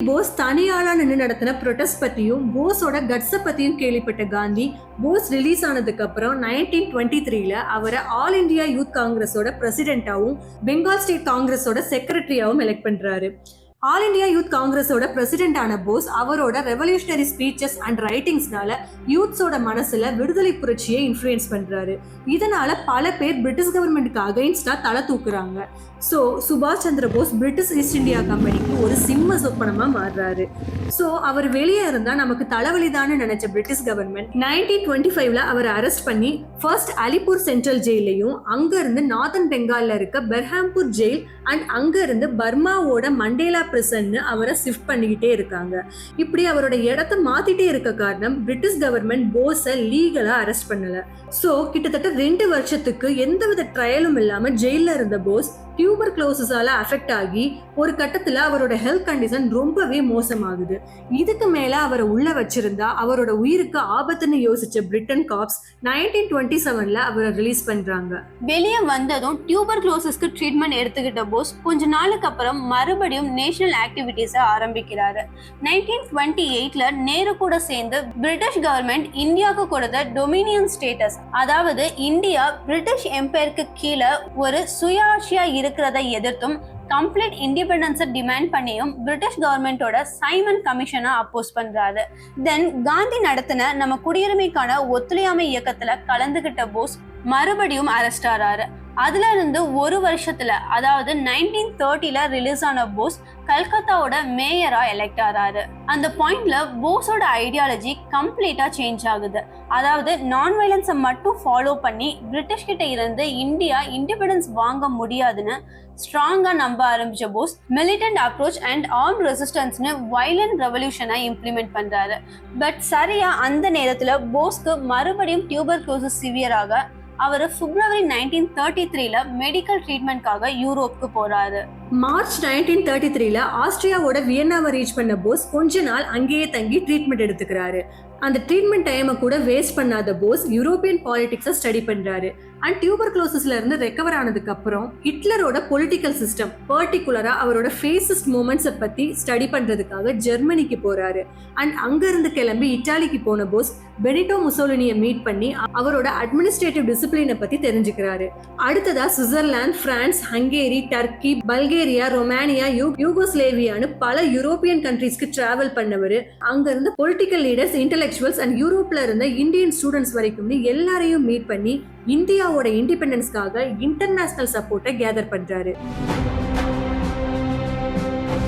போஸ் தனியாளா நின்று நடத்தின ப்ரொடெஸ்ட் பத்தியும் போஸோட கட்ஸ பத்தியும் கேள்விப்பட்ட காந்தி போஸ் ரிலீஸ் ஆனதுக்கு அப்புறம் 1923ல அவரை ஆல் இந்தியா யூத் காங்கிரஸோட பிரசிடென்டாவும் பெங்கால் ஸ்டேட் காங்கிரஸோட செக்ரட்டரியாவும் எலெக்ட் பண்றாரு. ஆல் இண்டியா யூத் காங்கிரஸோட பிரசிடென்ட் ஆன போஸ் அவரோட ரெவல்யூஷனரி ஸ்பீச்சஸ் அண்ட் ரைட்டிங்ஸ்னால யூத்ஸோட மனசுல விடுதலை புரட்சியை இன்ஃப்ளூயன்ஸ் பண்றாரு. இதனால பல பேர் பிரிட்டிஷ் கவர்மெண்ட்டுக்கு அகைன்ஸ்டா தலை தூக்குறாங்க. ஸோ சுபாஷ் Chandra Bose British east India கம்பெனிக்கு ஒரு சிம்ம சொப்பனமா மாறுறாரு. ஸோ அவர் வெளியே இருந்தா நமக்கு தலைவலிதான்னு நினைச்ச பிரிட்டிஷ் கவர்மெண்ட் 1925ல அவரை அரெஸ்ட் பண்ணி ஃபர்ஸ்ட் அலிப்பூர் சென்ட்ரல் ஜெயிலையும் அங்க இருந்து நார்தன் பெங்கால்ல இருக்க பெர்ஹாம்பூர் ஜெயில் அண்ட் அங்க இருந்து பர்மாவோட மண்டேலா பிரிசன்னு அவரை ஷிஃப்ட் பண்ணிக்கிட்டே இருக்காங்க. இப்படி அவரோட இடத்த மாத்திட்டே இருக்க காரணம் பிரிட்டிஷ் கவர்மெண்ட் போஸை லீகலா அரெஸ்ட் பண்ணல. ஸோ கிட்டத்தட்ட 2 வருஷத்துக்கு எந்தவித ட்ரையலும் இல்லாம ஜெயில இருந்த போஸ் டியூபர் குளோசிஸால அஃபெக்ட் ஆகி ஒரு கட்டத்துல அவரோட ஹெல்த் கண்டிஷன் ரொம்பவே மோசமாகுது. இதுக்கு மேல அவரை உள்ள வச்சிருந்தா அவரோட உயிருக்கு ஆபத்துன்னு யோசிச்ச பிரிட்டன் காப்ஸ் 1927ல அவரை ரிலீஸ் பண்றாங்க. வெளியே வந்ததும் டியூபர் குளோசிஸ்க்கு ட்ரீட்மெண்ட் எடுத்துக்கிட்ட போஸ் கொஞ்ச நாளுக்கு அப்புறம் மறுபடியும் நேஷனல் ஆக்டிவிட்டிஸை ஆரம்பிக்கிறாரு. 1928ல நேரு கூட சேர்ந்து பிரிட்டிஷ் கவர்மெண்ட் இந்தியாவுக்கு கொடுத்த டொமினியன் ஸ்டேட்டஸ், அதாவது இந்தியா பிரிட்டிஷ் எம்பையருக்கு கீழே ஒரு சுயாட்சியா இருக்கிறதை எதிர்த்தும் கம்ப்ளீட் இண்டிபெண்டன்ஸை டிமாண்ட் பண்ணியும் பிரிட்டிஷ் கவர்மெண்டோட சைமன் கமிஷனை அப்போஸ் பண்றாரு. தென் காந்தி நடத்தின நம்ம குடியுரிமைக்கான ஒத்துழையாமை இயக்கத்துல கலந்துகிட்ட போஸ் மறுபடியும் அரெஸ்ட் ஆறாரு. அதுல இருந்து ஒரு வருஷத்துல, அதாவது 1930ல ரிலீஸ் ஆன போஸ் கல்கத்தாவோட மேயரா எலெக்ட் ஆறாரு. அந்த பாயிண்ட்ல போஸோட ஐடியாலஜி கம்ப்ளீட்டா சேஞ்ச் ஆகுது. அதாவது நான் வயலன்ஸை மட்டும் ஃபாலோ பண்ணி பிரிட்டிஷ் கிட்ட இருந்து இந்தியா இண்டிபெண்டன்ஸ் வாங்க முடியாதுன்னு ஸ்ட்ராங்கா நம்ப ஆரம்பிச்ச Bose militant approach and arm ரெசிஸ்டன்ஸ்னு வயலண்ட் ரெவல்யூஷனை இம்ப்ளிமெண்ட் பண்றாரு. பட் சரியா அந்த நேரத்துல போஸ்க்கு மறுபடியும் டியூபர் குளோசிஸ் சிவியராக அவர் பிப்ரவரி 1933ல மெடிக்கல் ட்ரீட்மெண்ட்காக யூரோப்புக்கு போறாரு. மார்ச் 1933ல ஆஸ்திரியாவோட வியன்னாவை ரீச் பண்ண போஸ் கொஞ்ச நாள் அங்கேயே தங்கி ட்ரீட்மெண்ட் எடுத்துக்கிறாரு. அந்த ட்ரீட்மெண்ட் டைமை கூட வேஸ்ட் பண்ணாத போஸ் யூரோப்பியன் பாலிடிக்ஸை ஸ்டடி பண்றாரு. அண்ட் டியூபர் குளோசிஸ்ல இருந்து ரெக்கவர் ஆனதுக்கு அப்புறம் ஹிட்லரோட பொலிட்டிக்கல் சிஸ்டம், பர்டிகுலரா அவரோட ஃபேசிஸ்ட் மூமெண்ட்ஸை பத்தி ஸ்டடி பண்றதுக்காக ஜெர்மனிக்கு போறாரு. அண்ட் அங்க இருந்து கிளம்பி இட்டாலிக்கு போன போஸ் பெனிட்டோ முசோலினியை மீட் பண்ணி அவரோட அட்மினிஸ்ட்ரேட்டிவ் டிசிப்ளினை பத்தி தெரிஞ்சுக்கிறாரு. அடுத்ததா Switzerland, France, Hungary, Turkey, Bulgaria, Romania, யூகோஸ்லேவியான்னு பல யூரோப்பியன் கண்ட்ரீஸ்க்கு டிராவல் பண்ணவர். அங்க இருந்து பொலிட்டிக்கல் லீடர்ஸ், இன்டெலெக்சுவல்ஸ் அண்ட் யூரோப்ல இருந்த இந்தியன் ஸ்டூடெண்ட்ஸ் வரைக்கும் எல்லாரையும் மீட் பண்ணி இந்தியாவோட இண்டிபெண்டன்ஸ்க்காக இன்டர்நேஷனல் சப்போர்ட்டை கேதர் பண்றாரு.